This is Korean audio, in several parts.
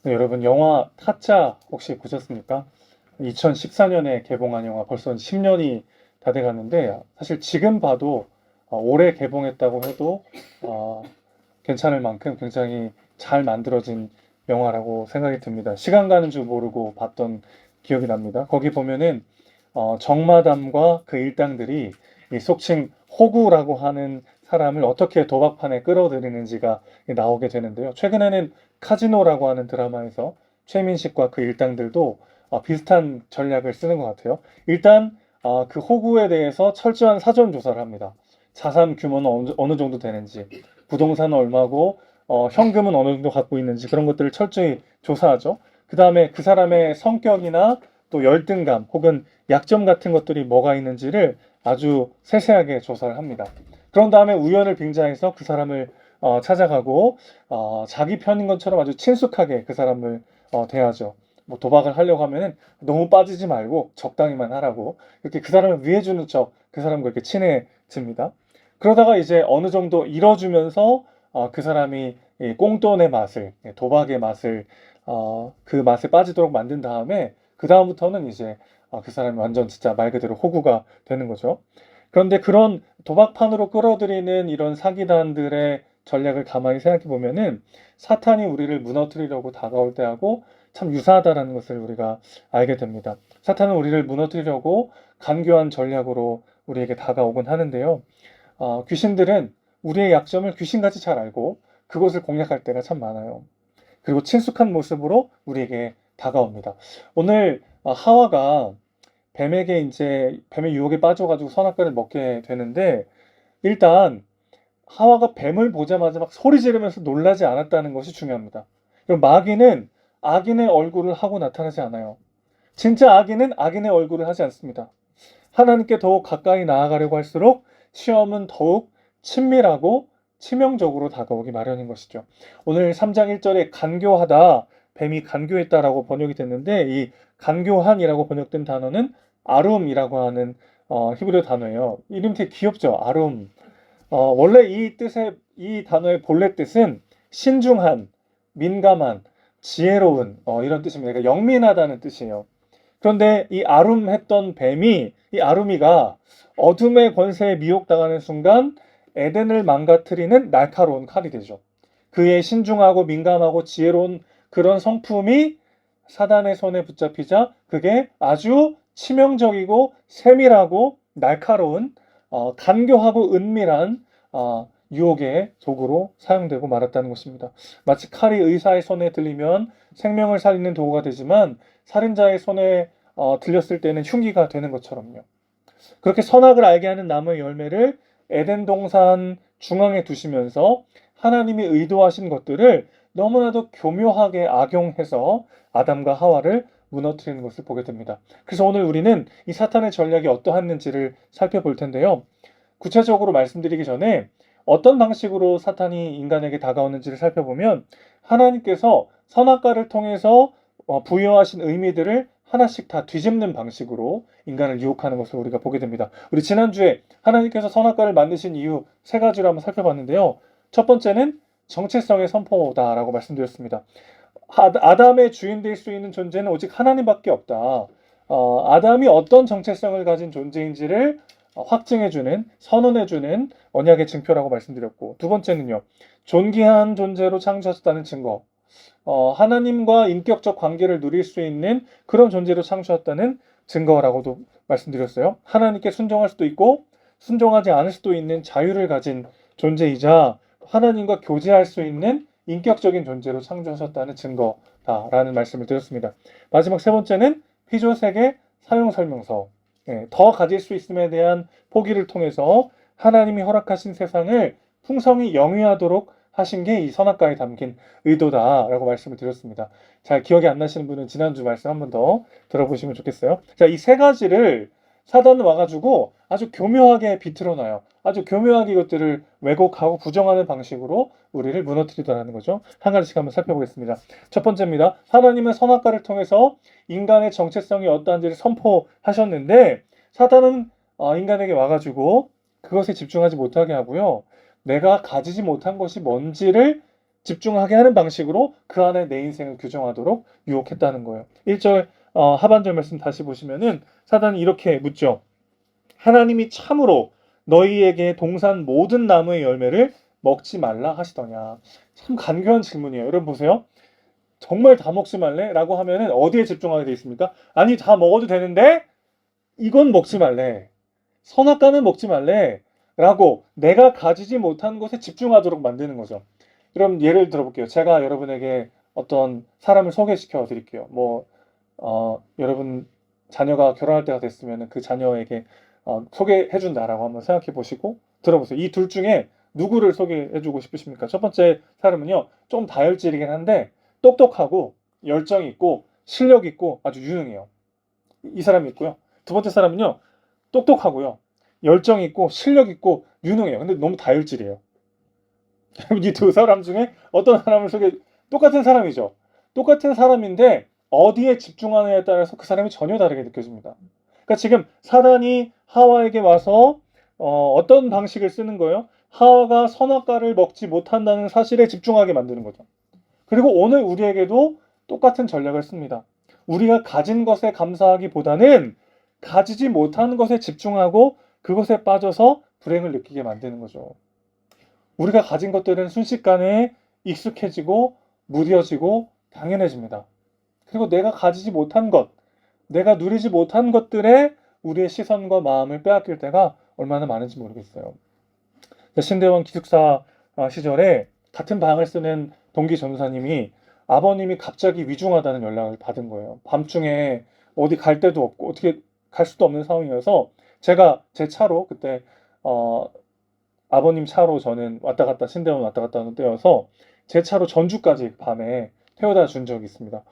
네, 여러분 영화 타짜 혹시 보셨습니까? 2014년에 개봉한 영화 벌써 10년이 다 돼가는데 사실 지금 봐도 올해 개봉했다고 해도 어, 괜찮을 만큼 굉장히 잘 만들어진 영화라고 생각이 듭니다. 시간 가는 줄 모르고 봤던 기억이 납니다. 거기 보면은 정마담과 그 일당들이 이 속칭 호구라고 하는 사람을 어떻게 도박판에 끌어들이는지가 나오게 되는데요. 최근에는 카지노라고 하는 드라마에서 최민식과 그 일당들도 비슷한 전략을 쓰는 것 같아요. 일단 그 호구에 대해서 철저한 사전 조사를 합니다. 자산 규모는 어느 정도 되는지, 부동산은 얼마고, 현금은 어느 정도 갖고 있는지 그런 것들을 철저히 조사하죠. 그 다음에 그 사람의 성격이나 또 열등감 혹은 약점 같은 것들이 뭐가 있는지를 아주 세세하게 조사를 합니다. 그런 다음에 우연을 빙자해서 그 사람을 찾아가고 자기 편인 것처럼 아주 친숙하게 그 사람을 대하죠. 뭐 도박을 하려고 하면은 너무 빠지지 말고 적당히만 하라고 이렇게 그 사람을 위해주는 척 그 사람과 이렇게 친해집니다. 그러다가 이제 어느 정도 잃어주면서 그 사람이 이 꽁돈의 맛을, 도박의 맛을 그 맛에 빠지도록 만든 다음에 그 다음부터는 이제 그 사람이 완전 진짜 말 그대로 호구가 되는 거죠. 그런데 그런 도박판으로 끌어들이는 이런 사기단들의 전략을 가만히 생각해 보면은 사탄이 우리를 무너뜨리려고 다가올 때하고 참 유사하다라는 것을 우리가 알게 됩니다. 사탄은 우리를 무너뜨리려고 간교한 전략으로 우리에게 다가오곤 하는데요. 귀신들은 우리의 약점을 귀신같이 잘 알고 그것을 공략할 때가 참 많아요. 그리고 친숙한 모습으로 우리에게 다가옵니다. 오늘 하와가 뱀에게 이제 뱀의 유혹에 빠져가지고 선악과를 먹게 되는데 일단 하와가 뱀을 보자마자 막 소리 지르면서 놀라지 않았다는 것이 중요합니다. 그럼 마귀는 악인의 얼굴을 하고 나타나지 않아요. 진짜 악인은 악인의 얼굴을 하지 않습니다. 하나님께 더욱 가까이 나아가려고 할수록 시험은 더욱 친밀하고 치명적으로 다가오기 마련인 것이죠. 오늘 3장 1절에 간교하다, 뱀이 간교했다라고 번역이 됐는데 이 간교한이라고 번역된 단어는 아룸이라고 하는 히브리어 단어예요. 이름 되게 귀엽죠? 아룸. 원래 이 단어의 본래 뜻은 신중한, 민감한, 지혜로운 이런 뜻입니다. 그러니까 영민하다는 뜻이에요. 그런데 이 아룸했던 뱀이 이 아rum이가 어둠의 권세에 미혹당하는 순간 에덴을 망가뜨리는 날카로운 칼이 되죠. 그의 신중하고 민감하고 지혜로운 그런 성품이 사단의 손에 붙잡히자 그게 아주 치명적이고 세밀하고 날카로운 간교하고 은밀한 유혹의 도구로 사용되고 말았다는 것입니다. 마치 칼이 의사의 손에 들리면 생명을 살리는 도구가 되지만 살인자의 손에 들렸을 때는 흉기가 되는 것처럼요. 그렇게 선악을 알게 하는 나무의 열매를 에덴 동산 중앙에 두시면서 하나님이 의도하신 것들을 너무나도 교묘하게 악용해서 아담과 하와를 무너뜨리는 것을 보게 됩니다. 그래서 오늘 우리는 이 사탄의 전략이 어떠했는지를 살펴볼 텐데요. 구체적으로 말씀드리기 전에 어떤 방식으로 사탄이 인간에게 다가오는지를 살펴보면 하나님께서 선악과를 통해서 부여하신 의미들을 하나씩 다 뒤집는 방식으로 인간을 유혹하는 것을 우리가 보게 됩니다. 우리 지난주에 하나님께서 선악과를 만드신 이유 세 가지를 한번 살펴봤는데요. 첫 번째는 정체성의 선포다라고 말씀드렸습니다. 아담의 주인 될 수 있는 존재는 오직 하나님밖에 없다. 아담이 어떤 정체성을 가진 존재인지를 확증해주는, 선언해주는 언약의 증표라고 말씀드렸고, 두 번째는요, 존귀한 존재로 창조하셨다는 증거. 하나님과 인격적 관계를 누릴 수 있는 그런 존재로 창조했다는 증거라고도 말씀드렸어요. 하나님께 순종할 수도 있고 순종하지 않을 수도 있는 자유를 가진 존재이자 하나님과 교제할 수 있는 인격적인 존재로 창조하셨다는 증거다라는 말씀을 드렸습니다. 마지막 세 번째는 피조세계 사용설명서. 더 가질 수 있음에 대한 포기를 통해서 하나님이 허락하신 세상을 풍성히 영위하도록 하신 게 이 선악과에 담긴 의도다라고 말씀을 드렸습니다. 잘 기억이 안 나시는 분은 지난주 말씀 한 번 더 들어보시면 좋겠어요. 자, 이 세 가지를 사단은 와가지고 아주 교묘하게 비틀어놔요. 아주 교묘하게 이것들을 왜곡하고 부정하는 방식으로 우리를 무너뜨리더라는 거죠. 한 가지씩 한번 살펴보겠습니다. 첫 번째입니다. 하나님은 선악과를 통해서 인간의 정체성이 어떠한지를 선포하셨는데 사단은 인간에게 와가지고 그것에 집중하지 못하게 하고요. 내가 가지지 못한 것이 뭔지를 집중하게 하는 방식으로 그 안에 내 인생을 규정하도록 유혹했다는 거예요. 1절 하반절 말씀 다시 보시면은 사단이 이렇게 묻죠. 하나님이 참으로 너희에게 동산 모든 나무의 열매를 먹지 말라 하시더냐. 참 간교한 질문이에요. 여러분 보세요. 정말 다 먹지 말래? 라고 하면은 어디에 집중하게 돼 있습니까? 아니 다 먹어도 되는데 이건 먹지 말래. 선악과는 먹지 말래. 라고 내가 가지지 못한 것에 집중하도록 만드는 거죠. 그럼 예를 들어볼게요. 제가 여러분에게 어떤 사람을 소개시켜 드릴게요. 여러분 자녀가 결혼할 때가 됐으면 그 자녀에게 소개해 준다라고 한번 생각해 보시고 들어보세요. 이 둘 중에 누구를 소개해 주고 싶으십니까? 첫 번째 사람은요, 좀 다혈질이긴 한데 똑똑하고 열정 있고 실력 있고 아주 유능해요. 이 사람이 있고요. 두 번째 사람은요, 똑똑하고요, 열정 있고 실력 있고 유능해요. 근데 너무 다혈질이에요. 이 두 사람 중에 어떤 사람을 똑같은 사람이죠. 똑같은 사람인데 어디에 집중하느냐에 따라서 그 사람이 전혀 다르게 느껴집니다. 그러니까 지금 사단이 하와에게 와서 어떤 방식을 쓰는 거예요? 하와가 선악과를 먹지 못한다는 사실에 집중하게 만드는 거죠. 그리고 오늘 우리에게도 똑같은 전략을 씁니다. 우리가 가진 것에 감사하기보다는 가지지 못하는 것에 집중하고 그것에 빠져서 불행을 느끼게 만드는 거죠. 우리가 가진 것들은 순식간에 익숙해지고 무뎌지고 당연해집니다. 그리고 내가 가지지 못한 것, 내가 누리지 못한 것들에 우리의 시선과 마음을 빼앗길 때가 얼마나 많은지 모르겠어요. 신대원 기숙사 시절에 같은 방을 쓰는 동기 전도사님이 아버님이 갑자기 위중하다는 연락을 받은 거예요. 밤중에 어디 갈 데도 없고 어떻게 갈 수도 없는 상황이어서 제가 제 차로 그때 아버님 차로 저는 신대원 왔다 갔다 하는 때여서 제 차로 전주까지 밤에 태워다 준 적이 있습니다.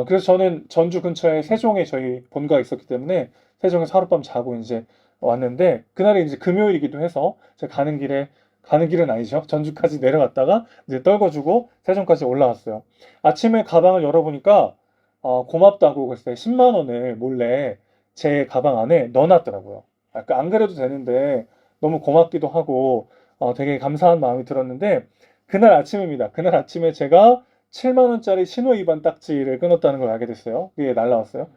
그래서 저는 전주 근처에 세종에 저희 본가가 있었기 때문에 세종에서 하룻밤 자고 이제 왔는데 그날이 이제 금요일이기도 해서 제가 가는 길은 아니죠. 전주까지 내려갔다가 이제 떨궈주고 세종까지 올라왔어요. 아침에 가방을 열어보니까 고맙다고 글쎄 10만 원을 몰래 제 가방 안에 넣어놨더라고요. 그러니까 안 그래도 되는데 너무 고맙기도 하고 되게 감사한 마음이 들었는데 그날 아침입니다. 그날 아침에 제가 7만 원짜리 신호 위반 딱지를 끊었다는 걸 알게 됐어요. 그게 날라왔어요.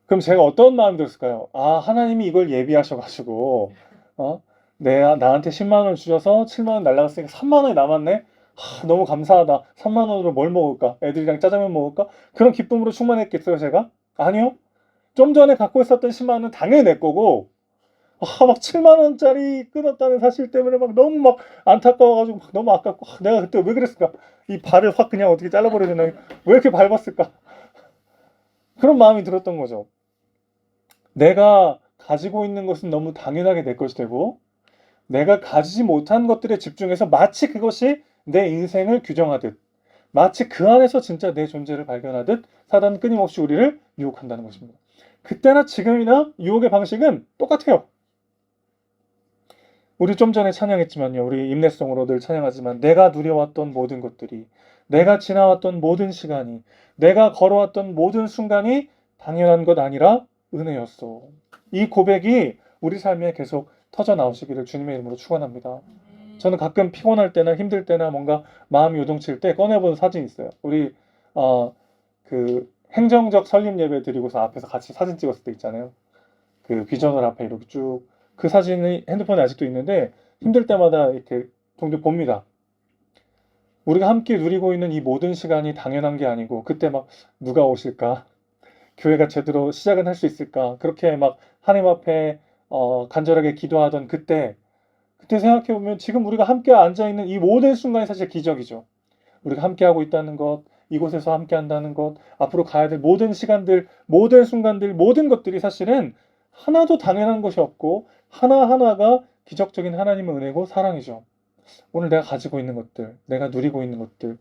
그럼 제가 어떤 마음이 들었을까요? 아, 하나님이 이걸 예비하셔가지고 나한테 10만 원 주셔서 7만 원 날라갔으니까 3만 원이 남았네? 너무 감사하다. 3만 원으로 뭘 먹을까? 애들이랑 짜장면 먹을까? 그런 기쁨으로 충만했겠어요, 제가? 아니요. 좀 전에 갖고 있었던 10만 원은 당연히 내 거고 막 7만 원짜리 끊었다는 사실 때문에 막 너무 막 안타까워가지고 막 너무 아깝고 내가 그때 왜 그랬을까? 이 발을 확 그냥 어떻게 잘라버려야 되나? 왜 이렇게 밟았을까? 그런 마음이 들었던 거죠. 내가 가지고 있는 것은 너무 당연하게 내 것이 되고 내가 가지지 못한 것들에 집중해서 마치 그것이 내 인생을 규정하듯 마치 그 안에서 진짜 내 존재를 발견하듯 사단은 끊임없이 우리를 유혹한다는 것입니다. 그때나 지금이나 유혹의 방식은 똑같아요. 우리 좀 전에 찬양했지만요. 우리 임내성으로 늘 찬양하지만 내가 누려왔던 모든 것들이 내가 지나왔던 모든 시간이 내가 걸어왔던 모든 순간이 당연한 것 아니라 은혜였어. 이 고백이 우리 삶에 계속 터져 나오시기를 주님의 이름으로 축원합니다. 저는 가끔 피곤할 때나 힘들 때나 뭔가 마음이 요동칠 때 꺼내보는 사진이 있어요. 우리 그 행정적 설립 예배 드리고서 앞에서 같이 사진 찍었을 때 있잖아요. 그 비전홀 앞에 이렇게 쭉 그 사진이 핸드폰에 아직도 있는데 힘들 때마다 이렇게 종종 봅니다. 우리가 함께 누리고 있는 이 모든 시간이 당연한 게 아니고 그때 막 누가 오실까? 교회가 제대로 시작은 할 수 있을까? 그렇게 막 하나님 앞에 간절하게 기도하던 그때 생각해보면 지금 우리가 함께 앉아있는 이 모든 순간이 사실 기적이죠. 우리가 함께하고 있다는 것, 이곳에서 함께한다는 것, 앞으로 가야 될 모든 시간들, 모든 순간들, 모든 것들이 사실은 하나도 당연한 것이 없고 하나하나가 기적적인 하나님의 은혜고 사랑이죠. 오늘 내가 가지고 있는 것들, 내가 누리고 있는 것들,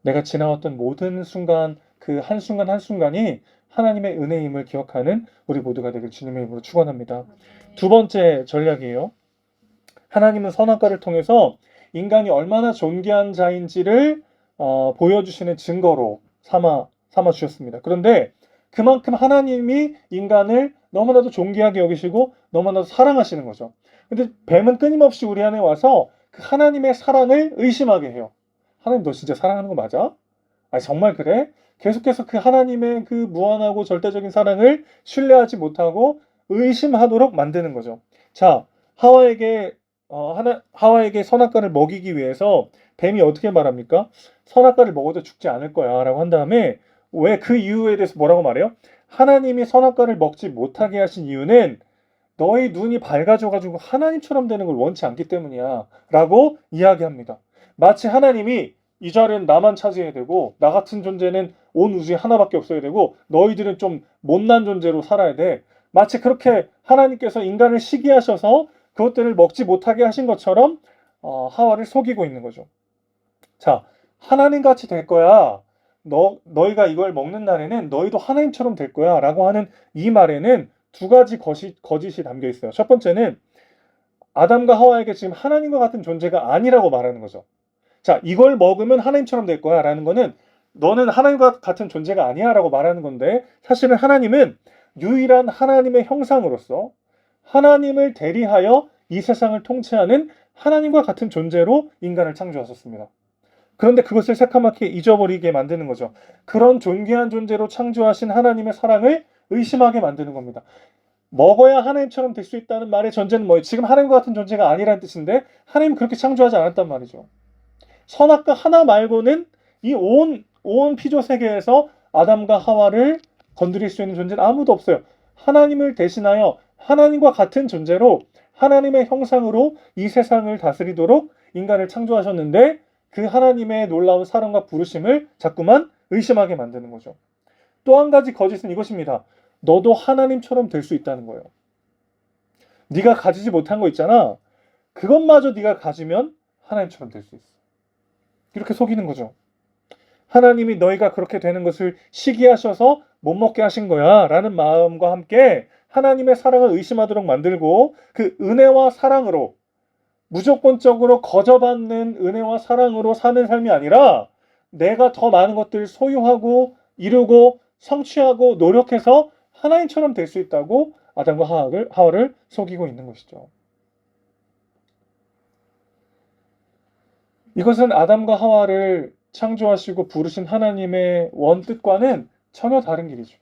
내가 지나왔던 모든 순간, 그 한순간 한순간이 하나님의 은혜임을 기억하는 우리 모두가 되길 주님의 이름으로 축원합니다. 두 번째 전략이에요. 하나님은 선악과를 통해서 인간이 얼마나 존귀한 자인지를 보여주시는 증거로 삼아 주셨습니다. 그런데 그만큼 하나님이 인간을 너무나도 존귀하게 여기시고 너무나도 사랑하시는 거죠. 근데 뱀은 끊임없이 우리 안에 와서 그 하나님의 사랑을 의심하게 해요. 하나님 너 진짜 사랑하는 거 맞아? 아니 정말 그래? 계속해서 그 하나님의 그 무한하고 절대적인 사랑을 신뢰하지 못하고 의심하도록 만드는 거죠. 자, 하와에게 하와에게 선악과를 먹이기 위해서 뱀이 어떻게 말합니까? 선악과를 먹어도 죽지 않을 거야라고 한 다음에 왜 그 이유에 대해서 뭐라고 말해요? 하나님이 선악과를 먹지 못하게 하신 이유는 너희 눈이 밝아져가지고 하나님처럼 되는 걸 원치 않기 때문이야 라고 이야기합니다. 마치 하나님이 이 자리는 나만 차지해야 되고 나 같은 존재는 온 우주에 하나밖에 없어야 되고 너희들은 좀 못난 존재로 살아야 돼. 마치 그렇게 하나님께서 인간을 시기하셔서 그것들을 먹지 못하게 하신 것처럼 하와를 속이고 있는 거죠. 자, 하나님같이 될 거야. 너희가 이걸 먹는 날에는 너희도 하나님처럼 될 거야 라고 하는 이 말에는 두 가지 거짓이 담겨 있어요. 첫 번째는 아담과 하와에게 지금 하나님과 같은 존재가 아니라고 말하는 거죠. 자, 이걸 먹으면 하나님처럼 될 거야 라는 거는 너는 하나님과 같은 존재가 아니야 라고 말하는 건데 사실은 하나님은 유일한 하나님의 형상으로서 하나님을 대리하여 이 세상을 통치하는 하나님과 같은 존재로 인간을 창조하셨습니다. 그런데 그것을 새카맣게 잊어버리게 만드는 거죠. 그런 존귀한 존재로 창조하신 하나님의 사랑을 의심하게 만드는 겁니다. 먹어야 하나님처럼 될 수 있다는 말의 전제는 뭐예요? 지금 하나님과 같은 존재가 아니라는 뜻인데 하나님은 그렇게 창조하지 않았단 말이죠. 선악과 하나 말고는 이 온 피조 세계에서 아담과 하와를 건드릴 수 있는 존재는 아무도 없어요. 하나님을 대신하여 하나님과 같은 존재로 하나님의 형상으로 이 세상을 다스리도록 인간을 창조하셨는데 그 하나님의 놀라운 사랑과 부르심을 자꾸만 의심하게 만드는 거죠. 또 한 가지 거짓은 이것입니다. 너도 하나님처럼 될 수 있다는 거예요. 네가 가지지 못한 거 있잖아. 그것마저 네가 가지면 하나님처럼 될 수 있어. 이렇게 속이는 거죠. 하나님이 너희가 그렇게 되는 것을 시기하셔서 못 먹게 하신 거야 라는 마음과 함께 하나님의 사랑을 의심하도록 만들고 그 은혜와 사랑으로 무조건적으로 거저받는 은혜와 사랑으로 사는 삶이 아니라 내가 더 많은 것들을 소유하고 이루고 성취하고 노력해서 하나님처럼 될 수 있다고 아담과 하와를 속이고 있는 것이죠. 이것은 아담과 하와를 창조하시고 부르신 하나님의 원뜻과는 전혀 다른 길이죠.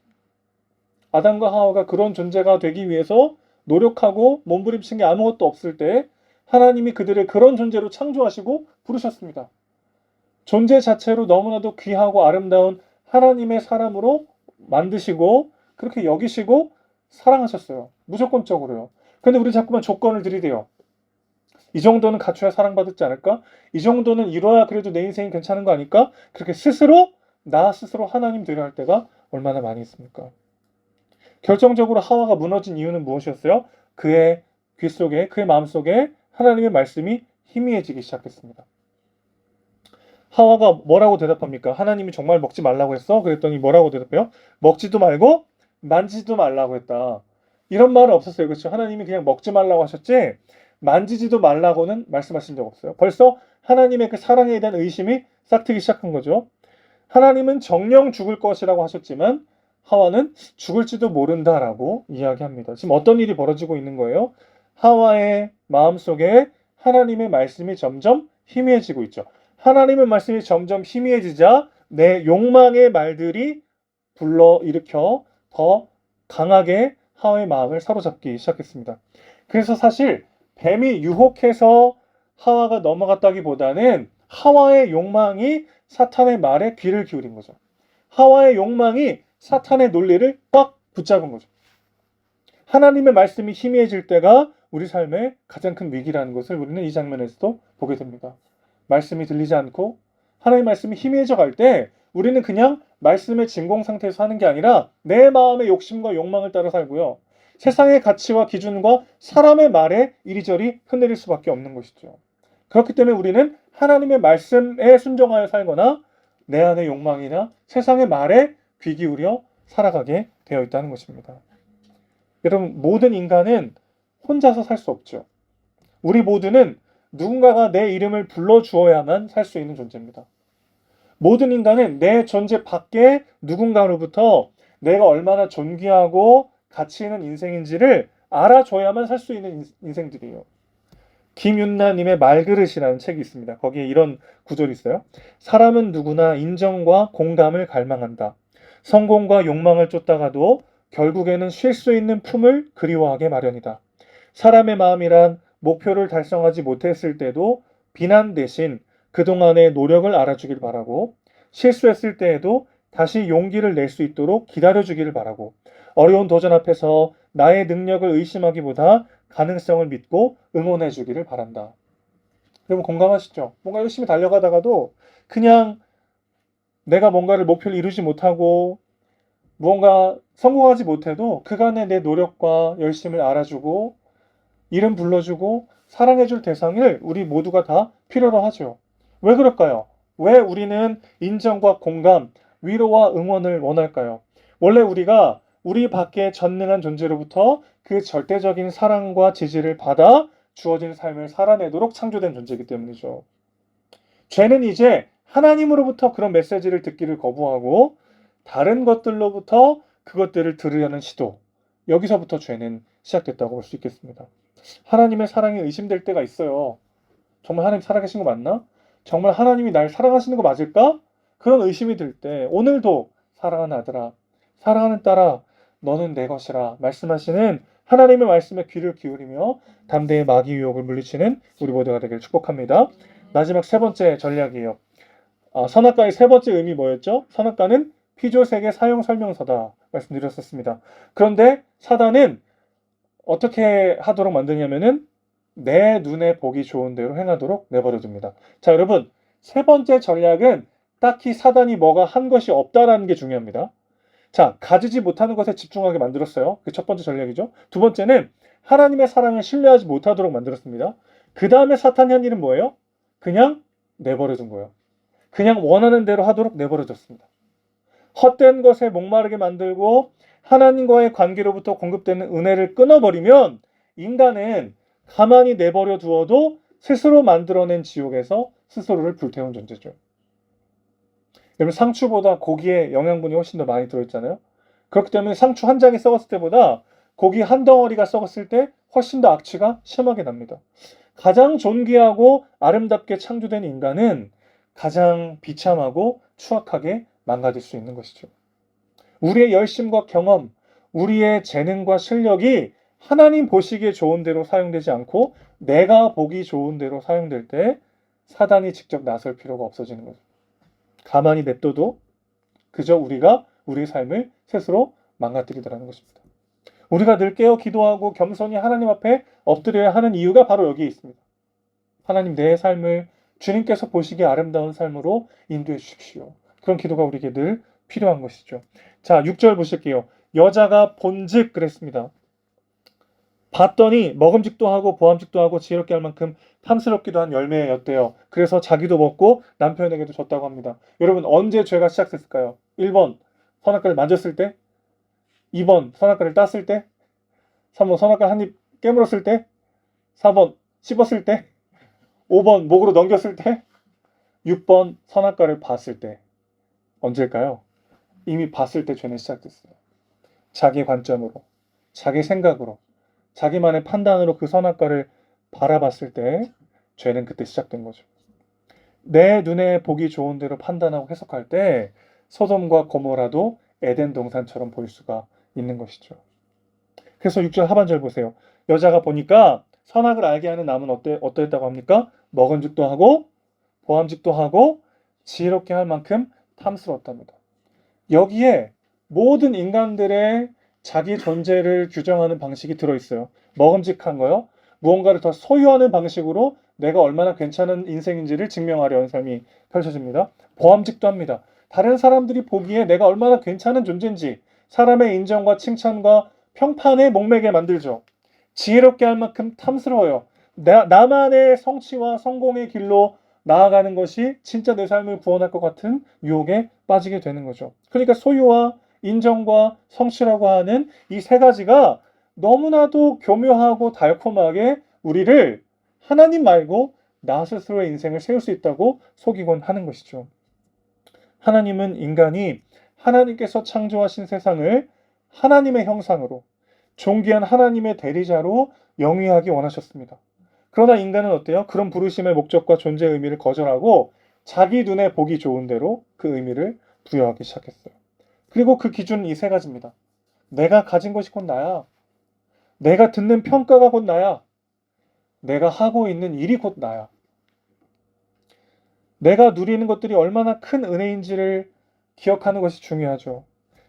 아담과 하와가 그런 존재가 되기 위해서 노력하고 몸부림친 게 아무것도 없을 때 하나님이 그들을 그런 존재로 창조하시고 부르셨습니다. 존재 자체로 너무나도 귀하고 아름다운 하나님의 사람으로 만드시고 그렇게 여기시고 사랑하셨어요. 무조건적으로요. 근데 우리 자꾸만 조건을 들이대요. 이 정도는 갖춰야 사랑받지 않을까? 이 정도는 이뤄야 그래도 내 인생이 괜찮은 거 아닐까? 그렇게 나 스스로 하나님 되려 할 때가 얼마나 많이 있습니까? 결정적으로 하와가 무너진 이유는 무엇이었어요? 그의 귀 속에, 그의 마음 속에 하나님의 말씀이 희미해지기 시작했습니다. 하와가 뭐라고 대답합니까? 하나님이 정말 먹지 말라고 했어? 그랬더니 뭐라고 대답해요? 먹지도 말고 만지지도 말라고 했다. 이런 말은 없었어요. 그렇죠? 하나님이 그냥 먹지 말라고 하셨지 만지지도 말라고는 말씀하신 적 없어요. 벌써 하나님의 그 사랑에 대한 의심이 싹트기 시작한 거죠. 하나님은 정령 죽을 것이라고 하셨지만 하와는 죽을지도 모른다라고 이야기합니다. 지금 어떤 일이 벌어지고 있는 거예요? 하와의 마음속에 하나님의 말씀이 점점 희미해지고 있죠. 하나님의 말씀이 점점 희미해지자 내 욕망의 말들이 불러일으켜 더 강하게 하와의 마음을 사로잡기 시작했습니다. 그래서 사실 뱀이 유혹해서 하와가 넘어갔다기보다는 하와의 욕망이 사탄의 말에 귀를 기울인 거죠. 하와의 욕망이 사탄의 논리를 꽉 붙잡은 거죠. 하나님의 말씀이 희미해질 때가 우리 삶의 가장 큰 위기라는 것을 우리는 이 장면에서도 보게 됩니다. 말씀이 들리지 않고 하나님의 말씀이 희미해져 갈 때 우리는 그냥 말씀의 진공 상태에서 하는 게 아니라 내 마음의 욕심과 욕망을 따라 살고요. 세상의 가치와 기준과 사람의 말에 이리저리 흔들릴 수밖에 없는 것이죠. 그렇기 때문에 우리는 하나님의 말씀에 순종하여 살거나 내 안의 욕망이나 세상의 말에 귀 기울여 살아가게 되어 있다는 것입니다. 여러분, 모든 인간은 혼자서 살 수 없죠. 우리 모두는 누군가가 내 이름을 불러주어야만 살 수 있는 존재입니다. 모든 인간은 내 존재 밖에 누군가로부터 내가 얼마나 존귀하고 가치 있는 인생인지를 알아줘야만 살 수 있는 인생들이에요. 김윤나님의 말그릇이라는 책이 있습니다. 거기에 이런 구절이 있어요. 사람은 누구나 인정과 공감을 갈망한다. 성공과 욕망을 쫓다가도 결국에는 쉴 수 있는 품을 그리워하게 마련이다. 사람의 마음이란 목표를 달성하지 못했을 때도 비난 대신 그동안의 노력을 알아주길 바라고, 실수했을 때에도 다시 용기를 낼 수 있도록 기다려주기를 바라고, 어려운 도전 앞에서 나의 능력을 의심하기보다 가능성을 믿고 응원해 주기를 바란다. 여러분 공감하시죠? 뭔가 열심히 달려가다가도 그냥 내가 뭔가를 목표를 이루지 못하고 무언가 성공하지 못해도 그간의 내 노력과 열심을 알아주고 이름 불러주고 사랑해줄 대상을 우리 모두가 다 필요로 하죠. 왜 그럴까요? 왜 우리는 인정과 공감, 위로와 응원을 원할까요? 원래 우리가 우리 밖에 전능한 존재로부터 그 절대적인 사랑과 지지를 받아 주어진 삶을 살아내도록 창조된 존재이기 때문이죠. 죄는 이제 하나님으로부터 그런 메시지를 듣기를 거부하고 다른 것들로부터 그것들을 들으려는 시도, 여기서부터 죄는 시작됐다고 볼 수 있겠습니다. 하나님의 사랑이 의심될 때가 있어요. 정말 하나님 살아계신 거 맞나? 정말 하나님이 날 사랑하시는 거 맞을까? 그런 의심이 들 때 오늘도 사랑하는 아들아, 사랑하는 딸아, 너는 내 것이라 말씀하시는 하나님의 말씀에 귀를 기울이며 담대히 마귀 유혹을 물리치는 우리 모두가 되길 축복합니다. 마지막 세 번째 전략이에요. 선악과의 세 번째 의미 뭐였죠? 선악과는 피조세계 사용 설명서다 말씀드렸었습니다. 그런데 사단은 어떻게 하도록 만드냐면은 내 눈에 보기 좋은 대로 행하도록 내버려 둡니다. 자, 여러분, 세 번째 전략은 딱히 사단이 뭐가 한 것이 없다라는 게 중요합니다. 자, 가지지 못하는 것에 집중하게 만들었어요. 그 첫 번째 전략이죠. 두 번째는 하나님의 사랑을 신뢰하지 못하도록 만들었습니다. 그 다음에 사탄이 한 일은 뭐예요? 그냥 내버려 둔 거예요. 그냥 원하는 대로 하도록 내버려 뒀습니다. 헛된 것에 목마르게 만들고 하나님과의 관계로부터 공급되는 은혜를 끊어버리면 인간은 가만히 내버려 두어도 스스로 만들어낸 지옥에서 스스로를 불태운 존재죠. 여러분 상추보다 고기에 영양분이 훨씬 더 많이 들어있잖아요. 그렇기 때문에 상추 한 장이 썩었을 때보다 고기 한 덩어리가 썩었을 때 훨씬 더 악취가 심하게 납니다. 가장 존귀하고 아름답게 창조된 인간은 가장 비참하고 추악하게 망가질 수 있는 것이죠. 우리의 열심과 경험, 우리의 재능과 실력이 하나님 보시기에 좋은 대로 사용되지 않고 내가 보기 좋은 대로 사용될 때 사단이 직접 나설 필요가 없어지는 거죠. 가만히 냅둬도 그저 우리가 우리의 삶을 스스로 망가뜨리더라는 것입니다. 우리가 늘 깨어 기도하고 겸손히 하나님 앞에 엎드려야 하는 이유가 바로 여기에 있습니다. 하나님 내 삶을 주님께서 보시기에 아름다운 삶으로 인도해 주십시오. 그런 기도가 우리에게 늘 필요한 것이죠. 자, 6절 보실게요. 여자가 본즉 그랬습니다. 봤더니 먹음직도 하고 보암직도 하고 지혜롭게 할 만큼 탐스럽기도 한 열매였대요. 그래서 자기도 먹고 남편에게도 줬다고 합니다. 여러분 언제 죄가 시작됐을까요? 1번 선악과를 만졌을 때, 2번 선악과를 땄을 때, 3번 선악과 한 입 깨물었을 때, 4번 씹었을 때, 5번 목으로 넘겼을 때, 6번 선악과를 봤을 때. 언제일까요? 이미 봤을 때 죄는 시작됐어요. 자기 관점으로, 자기 생각으로, 자기만의 판단으로 그 선악과를 바라봤을 때 죄는 그때 시작된 거죠. 내 눈에 보기 좋은 대로 판단하고 해석할 때 소돔과 고모라도 에덴 동산처럼 보일 수가 있는 것이죠. 그래서 6절 하반절 보세요. 여자가 보니까 선악을 알게 하는 나무는 어떠했다고 합니까? 먹은직도 하고 보암직도 하고 지혜롭게 할 만큼 탐스러웠답니다. 여기에 모든 인간들의 자기 존재를 규정하는 방식이 들어있어요. 먹음직한 거요. 무언가를 더 소유하는 방식으로 내가 얼마나 괜찮은 인생인지를 증명하려는 삶이 펼쳐집니다. 보암직도 합니다. 다른 사람들이 보기에 내가 얼마나 괜찮은 존재인지 사람의 인정과 칭찬과 평판에 목매게 만들죠. 지혜롭게 할 만큼 탐스러워요. 나만의 성취와 성공의 길로 나아가는 것이 진짜 내 삶을 구원할 것 같은 유혹에 빠지게 되는 거죠. 그러니까 소유와 인정과 성취라고 하는 이 세 가지가 너무나도 교묘하고 달콤하게 우리를 하나님 말고 나 스스로의 인생을 세울 수 있다고 속이곤 하는 것이죠. 하나님은 인간이 하나님께서 창조하신 세상을 하나님의 형상으로 존귀한 하나님의 대리자로 영위하기 원하셨습니다. 그러나 인간은 어때요? 그런 부르심의 목적과 존재의 의미를 거절하고 자기 눈에 보기 좋은 대로 그 의미를 부여하기 시작했어요. 그리고 그 기준은 이 세 가지입니다. 내가 가진 것이 곧 나야. 내가 듣는 평가가 곧 나야. 내가 하고 있는 일이 곧 나야. 내가 누리는 것들이 얼마나 큰 은혜인지를 기억하는 것이 중요하죠.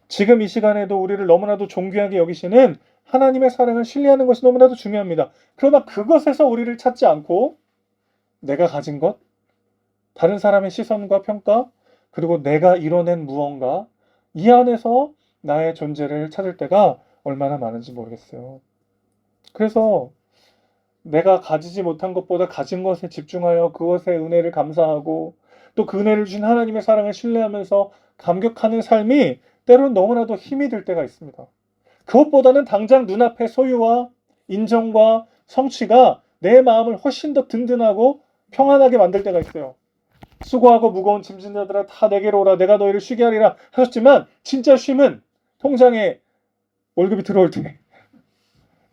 지금 이 시간에도 우리를 너무나도 존귀하게 여기시는 하나님의 사랑을 신뢰하는 것이 너무나도 중요합니다. 그러나 그것에서 우리를 찾지 않고 내가 가진 것, 다른 사람의 시선과 평가, 그리고 내가 이뤄낸 무언가, 이 안에서 나의 존재를 찾을 때가 얼마나 많은지 모르겠어요. 그래서 내가 가지지 못한 것보다 가진 것에 집중하여 그것의 은혜를 감사하고 또 그 은혜를 주신 하나님의 사랑을 신뢰하면서 감격하는 삶이 때로는 너무나도 힘이 들 때가 있습니다. 그것보다는 당장 눈앞의 소유와 인정과 성취가 내 마음을 훨씬 더 든든하고 평안하게 만들 때가 있어요. 수고하고 무거운 짐진 자들아 다 내게로 오라 내가 너희를 쉬게 하리라 하셨지만 진짜 쉼은 통장에 월급이 들어올 때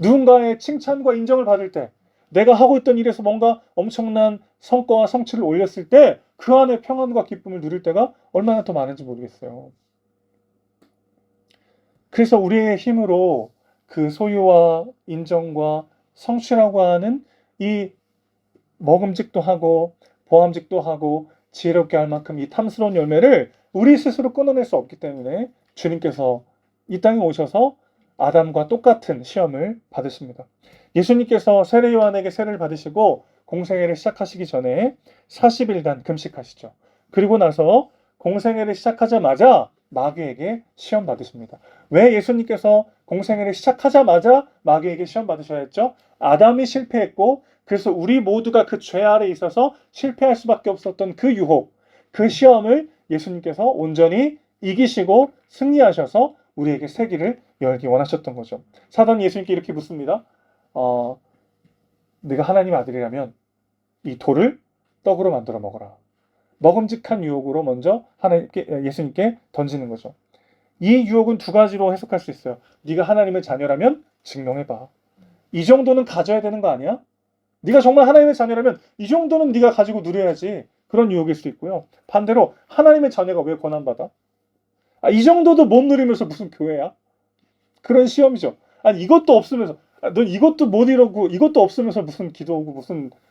누군가의 칭찬과 인정을 받을 때 내가 하고 있던 일에서 뭔가 엄청난 성과와 성취를 올렸을 때 그 안에 평안과 기쁨을 누릴 때가 얼마나 더 많은지 모르겠어요. 그래서 우리의 힘으로 그 소유와 인정과 성취라고 하는 이 먹음직도 하고 보암직도 하고 지혜롭게 할 만큼 이 탐스러운 열매를 우리 스스로 끊어낼 수 없기 때문에 주님께서 이 땅에 오셔서 아담과 똑같은 시험을 받으십니다. 예수님께서 세례 요한에게 세례를 받으시고 공생애를 시작하시기 전에 40일간 금식하시죠. 그리고 나서 공생애를 시작하자마자 마귀에게 시험 받으십니다. 왜 예수님께서 공생애를 시작하자마자 마귀에게 시험 받으셔야 했죠? 아담이 실패했고 그래서 우리 모두가 그 죄 아래 있어서 실패할 수밖에 없었던 그 유혹, 그 시험을 예수님께서 온전히 이기시고 승리하셔서 우리에게 새 길을 열기 원하셨던 거죠. 사단이 예수님께 이렇게 묻습니다. 네가 하나님 아들이라면 이 돌을 떡으로 만들어 먹어라. 먹음직한 유혹으로 먼저 예수님께 던지는 거죠. 이 유혹은 두 가지로 해석할 수 있어요. 네가 하나님의 자녀라면 증명해봐. 이 정도는 가져야 되는 거 아니야? 네가 정말 하나님의 자녀라면 이 정도는 네가 가지고 누려야지. 그런 유혹일 수 있고요. 반대로 하나님의 자녀가 왜 고난받아? 이 정도도 못 누리면서 무슨 교회야? 그런 시험이죠. 아니 이것도 없으면서 넌 이것도 못 이루고 이것도 없으면서 무슨 기도하고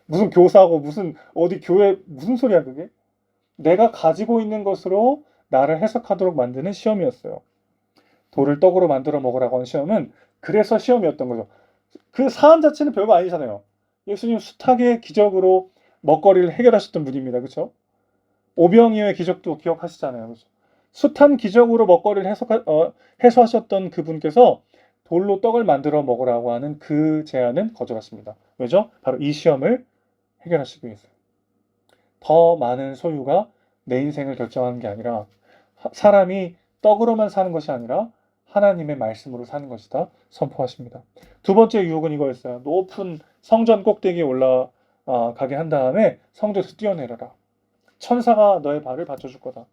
무슨 교사하고 무슨 어디 교회 무슨 소리야 그게? 내가 가지고 있는 것으로 나를 해석하도록 만드는 시험이었어요. 돌을 떡으로 만들어 먹으라고 하는 시험은 그래서 시험이었던 거죠. 그 사안 자체는 별거 아니잖아요. 예수님 숱하게 기적으로 먹거리를 해결하셨던 분입니다. 그렇죠? 오병이어의 기적도 기억하시잖아요. 그렇죠? 숱한 기적으로 먹거리를 해소하셨던 그분께서 돌로 떡을 만들어 먹으라고 하는 그 제안은 거절하십니다. 왜죠? 바로 이 시험을 해결하시기 위해서요. 더 많은 소유가 내 인생을 결정하는 게 아니라 사람이 떡으로만 사는 것이 아니라 하나님의 말씀으로 사는 것이다 선포하십니다. 두 번째 유혹은 이거였어요. 높은 성전 꼭대기에 올라가게 한 다음에 성전에서 뛰어내려라. 천사가 너의 발을 받쳐줄 거다.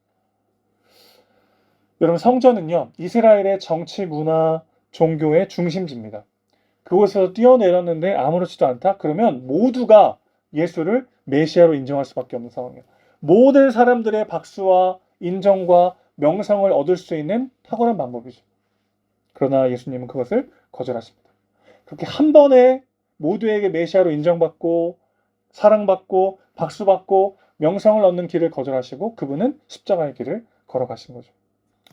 여러분 성전은요. 이스라엘의 정치, 문화, 종교의 중심지입니다. 그곳에서 뛰어내렸는데 아무렇지도 않다? 그러면 모두가 예수를 메시아로 인정할 수밖에 없는 상황이에요. 모든 사람들의 박수와 인정과 명성을 얻을 수 있는 탁월한 방법이죠. 그러나 예수님은 그것을 거절하십니다. 그렇게 한 번에 모두에게 메시아로 인정받고 사랑받고 박수받고 명성을 얻는 길을 거절하시고 그분은 십자가의 길을 걸어가신 거죠.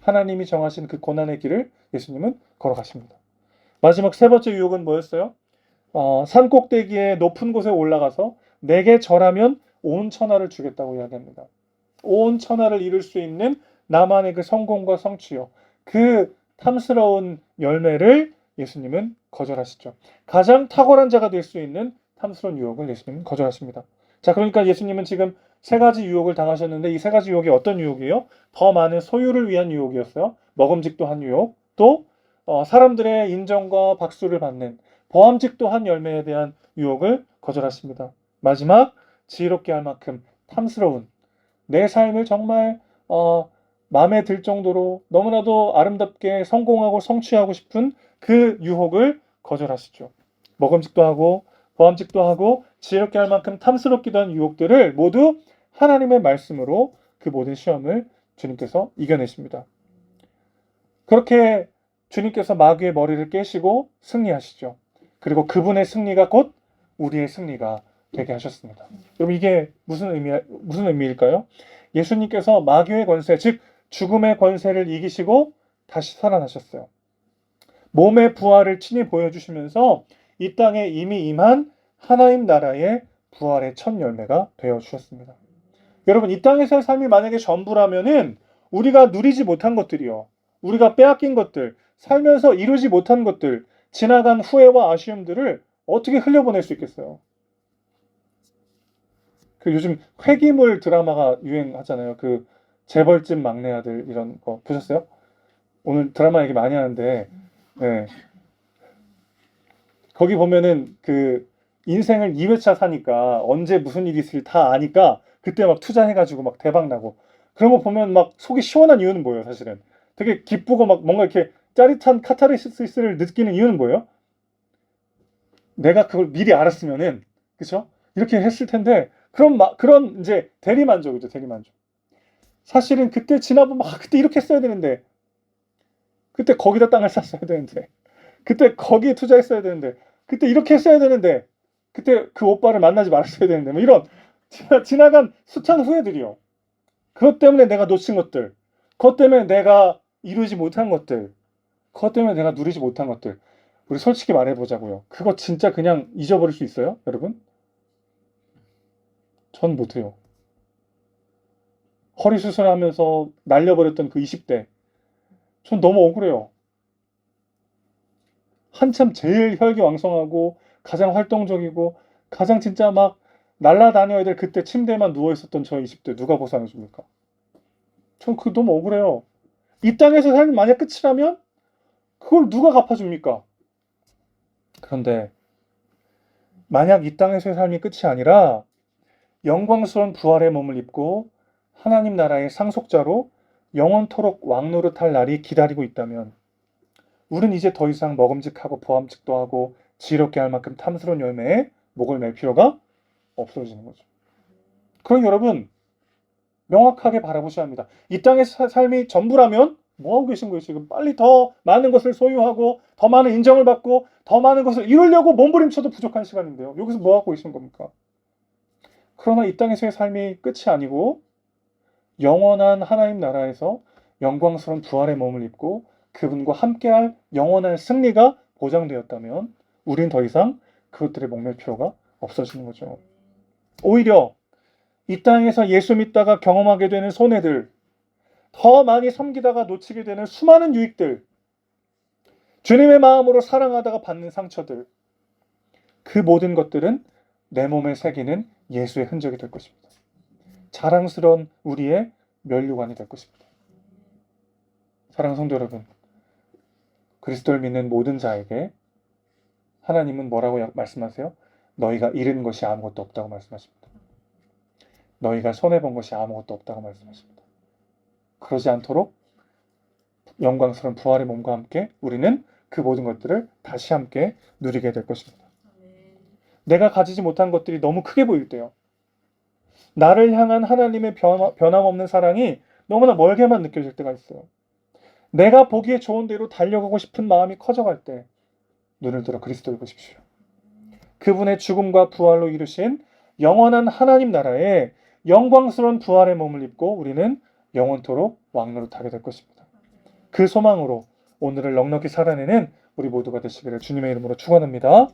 하나님이 정하신 그 고난의 길을 예수님은 걸어가십니다. 마지막 세 번째 유혹은 뭐였어요? 산 꼭대기에 높은 곳에 올라가서 내게 절하면 온 천하를 주겠다고 이야기합니다. 온 천하를 이룰 수 있는 나만의 그 성공과 성취요. 그 탐스러운 열매를 예수님은 거절하시죠. 가장 탁월한 자가 될 수 있는 탐스러운 유혹을 예수님은 거절하십니다. 자, 그러니까 예수님은 지금 세 가지 유혹을 당하셨는데 이 세 가지 유혹이 어떤 유혹이에요? 더 많은 소유를 위한 유혹이었어요. 먹음직도 한 유혹, 또 사람들의 인정과 박수를 받는 보암직도 한 열매에 대한 유혹을 거절하십니다. 마지막 지혜롭게 할 만큼 탐스러운 내 삶을 정말 마음에 들 정도로 너무나도 아름답게 성공하고 성취하고 싶은 그 유혹을 거절하시죠. 먹음직도 하고 보암직도 하고 지혜롭게 할 만큼 탐스럽기도 한 유혹들을 모두 하나님의 말씀으로 그 모든 시험을 주님께서 이겨내십니다. 그렇게 주님께서 마귀의 머리를 깨시고 승리하시죠. 그리고 그분의 승리가 곧 우리의 승리가 되게 하셨습니다. 여러분 이게 무슨 의미일까요? 예수님께서 마귀의 권세, 즉 죽음의 권세를 이기시고 다시 살아나셨어요. 몸의 부활을 친히 보여주시면서 이 땅에 이미 임한 하나님 나라의 부활의 첫 열매가 되어 주셨습니다. 여러분 이 땅에서의 삶이 만약에 전부라면은 우리가 누리지 못한 것들이요, 우리가 빼앗긴 것들, 살면서 이루지 못한 것들, 지나간 후회와 아쉬움들을 어떻게 흘려보낼 수 있겠어요? 그 요즘 회기물 드라마가 유행하잖아요. 그 재벌집 막내 아들 이런 거 보셨어요? 오늘 드라마 얘기 많이 하는데, 네. 거기 보면은 그 인생을 2회차 사니까 언제 무슨 일이 있을지 다 아니까 그때 막 투자해가지고 막 대박 나고 그런 거 보면 막 속이 시원한 이유는 뭐예요, 사실은? 되게 기쁘고 막 뭔가 이렇게 짜릿한 카타르시스를 느끼는 이유는 뭐예요? 내가 그걸 미리 알았으면은, 그쵸? 이렇게 했을 텐데, 그런 이제 대리만족이죠, 대리만족. 사실은 그때 지나보면, 그때 이렇게 했어야 되는데, 그때 거기다 땅을 샀어야 되는데, 그때 거기에 투자했어야 되는데, 그때 이렇게 했어야 되는데, 그때 그 오빠를 만나지 말았어야 되는데, 뭐 이런 지나간 숱한 후회들이요. 그것 때문에 내가 놓친 것들, 그것 때문에 내가 이루지 못한 것들, 그것 때문에 내가 누리지 못한 것들, 우리 솔직히 말해보자고요. 그거 진짜 그냥 잊어버릴 수 있어요, 여러분? 전 못해요. 허리 수술하면서 날려버렸던 그 20대, 전 너무 억울해요. 한참 제일 혈기왕성하고 가장 활동적이고 가장 진짜 막 날라다녀야 될 그때 침대에만 누워있었던 저 20대 누가 보상해줍니까? 전 그거 너무 억울해요. 이 땅에서 삶이 만약 끝이라면 그걸 누가 갚아줍니까? 그런데 만약 이 땅에서의 삶이 끝이 아니라 영광스러운 부활의 몸을 입고 하나님 나라의 상속자로 영원토록 왕노릇할 날이 기다리고 있다면 우린 이제 더 이상 먹음직하고 보암직도 하고 지혜롭게 할 만큼 탐스러운 열매에 목을 맬 필요가 없어지는 거죠. 그럼 여러분 명확하게 바라보셔야 합니다. 이 땅의 삶이 전부라면 뭐하고 계신 거예요 지금? 빨리 더 많은 것을 소유하고 더 많은 인정을 받고 더 많은 것을 이루려고 몸부림쳐도 부족한 시간인데요. 여기서 뭐하고 계신 겁니까? 그러나 이 땅에서의 삶이 끝이 아니고 영원한 하나님 나라에서 영광스러운 부활의 몸을 입고 그분과 함께할 영원한 승리가 보장되었다면 우린 더 이상 그것들에 목맬 필요가 없어지는 거죠. 오히려 이 땅에서 예수 믿다가 경험하게 되는 손해들, 더 많이 섬기다가 놓치게 되는 수많은 유익들, 주님의 마음으로 사랑하다가 받는 상처들, 그 모든 것들은 내 몸에 새기는 예수의 흔적이 될 것입니다. 자랑스러운 우리의 면류관이 될 것입니다. 사랑하는 성도 여러분, 그리스도를 믿는 모든 자에게 하나님은 뭐라고 말씀하세요? 너희가 잃은 것이 아무것도 없다고 말씀하십니다. 너희가 손해본 것이 아무것도 없다고 말씀하십니다. 그러지 않도록 영광스러운 부활의 몸과 함께 우리는 그 모든 것들을 다시 함께 누리게 될 것입니다. 내가 가지지 못한 것들이 너무 크게 보일 때요. 나를 향한 하나님의 변함없는 사랑이 너무나 멀게만 느껴질 때가 있어요. 내가 보기에 좋은 대로 달려가고 싶은 마음이 커져갈 때 눈을 들어 그리스도를 보십시오. 그분의 죽음과 부활로 이루신 영원한 하나님 나라에 영광스러운 부활의 몸을 입고 우리는 영원토록 왕노릇하게 될 것입니다. 그 소망으로 오늘을 넉넉히 살아내는 우리 모두가 되시기를 주님의 이름으로 축원합니다.